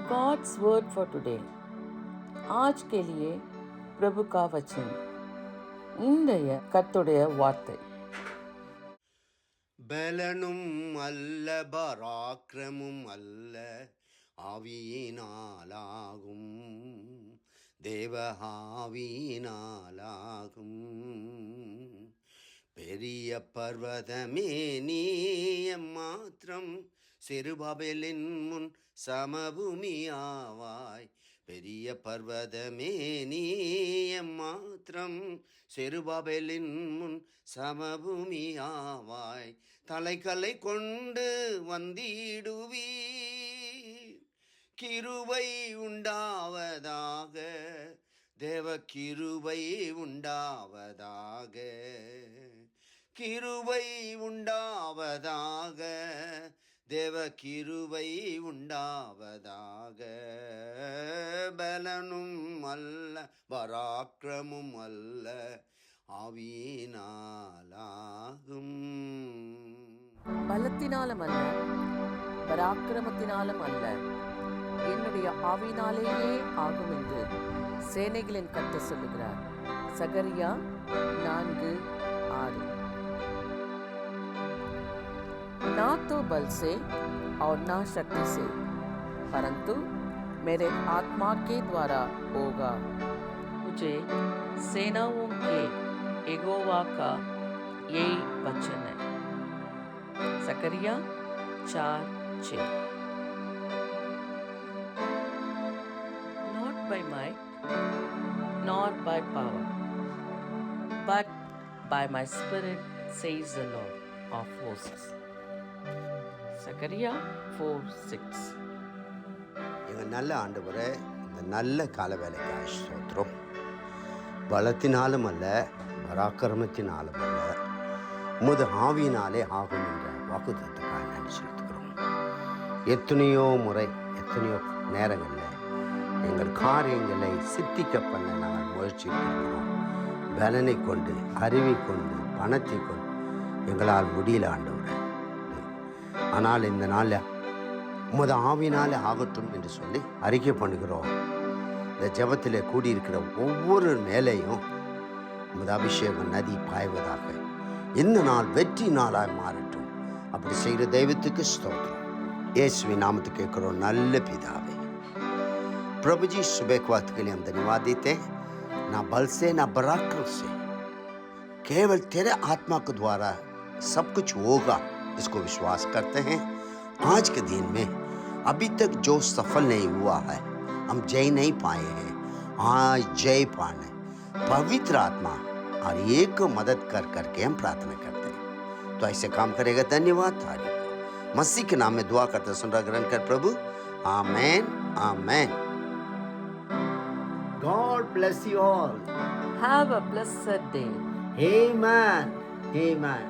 God's word for today. आज के लिए प्रभु का वचन. இன்றைய கர்த்தருடைய வார்த்தை. பலனும் அல்ல பராக்கிரமும் அல்ல ஆவியினாலாகும், தேவ ஆவியினாலாகும். பெரிய பர்வதமே நீ மாத்திரம் செருபாபேலின் முன் சமபூமியாவாய். பெரிய பர்வதமே நீ மாத்திரம் செருபாபேலின் முன் சமபூமியாவாய். தலைக்கல்லை கொண்டு வந்திடுவீர், கிருபை உண்டாவதாக, தேவ கிருபை உண்டாவதாக, கிருபை உண்டாவதாக, தேவ கிருபை உண்டாவதாக. பலனும் அல்ல பராக்கிரமும் அல்ல ஆவியினாலாகும். பலத்தினாலும் அல்ல, பராக்கிரமத்தினாலும் அல்ல, என்னுடைய ஆவியினாலேயே ஆகும் என்று சேனைகளின் கர்த்தர் சொல்லுகிறார். சகரியா 4:6. ना तो बल से और ना शक्ति से, परंतु मेरे आत्मा के द्वारा होगा. मुझे सेनाओं के यहोवा का यही वचन है. Sakariya 4:6. Not by might nor by power, but by my spirit, says the Lord of hosts. சகரியா 4:6. எங்கள் நல்ல ஆண்டவரே, இந்த நல்ல கால வேலைக்காக ஸ்தோத்திரம். பலத்தினாலும் அல்ல, பராக்கிரமத்தினாலும் அல்ல, உமது ஆவியினாலே ஆகும் என்ற வாக்குத்தத்தத்துக்காக நன்றி செலுத்துகிறோம். எத்தனையோ முறை, எத்தனையோ நேரங்களில் எங்கள் காரியங்களை சித்திக்க பண்ண நாங்கள் முயற்சிக்கிறோம். பலனை கொண்டு, அறிவை கொண்டு, பணத்தை கொண்டு எங்களால் முடியல ஆண்டவரே. ஆனால் இந்த நாளில் உமது ஆவினாலே ஆகட்டும் என்று சொல்லி அறிக்கை பண்ணுகிறோம். இந்த ஜெபத்திலே கூடியிருக்கிற ஒவ்வொரு மேலேயும் உமது அபிஷேக நதி பாய்வதாக. இந்த நாள் வெற்றி நாளாக மாறட்டும். அப்படி செய்கிற தெய்வத்துக்கு ஸ்தோத்திரம். இயேசுவின் நாமத்துக்கு கேட்கிறோம் நல்ல பிதாவே. प्रभु जी, सुबह के वक्त के लिए हम धन्यवाद देते हैं. ना बल से ना पराक्रम से, केवल तेरे आत्मा के द्वारा सब कुछ होगा, इसको विश्वास करते हैं. आज के दिन में अभी तक जो सफल नहीं हुआ है, हम जय नहीं पाए हैं, आज जय पाने पवित्र आत्मा और एक मदद कर करके हम प्रार्थना करते हैं. तो ऐसे काम करेगा. धन्यवाद. तारीफ मसीह के नाम में दुआ करते सुन ग्रहण कर प्रभु. आमेन, आमेन. God bless you all. Have a blessed day. Amen, amen.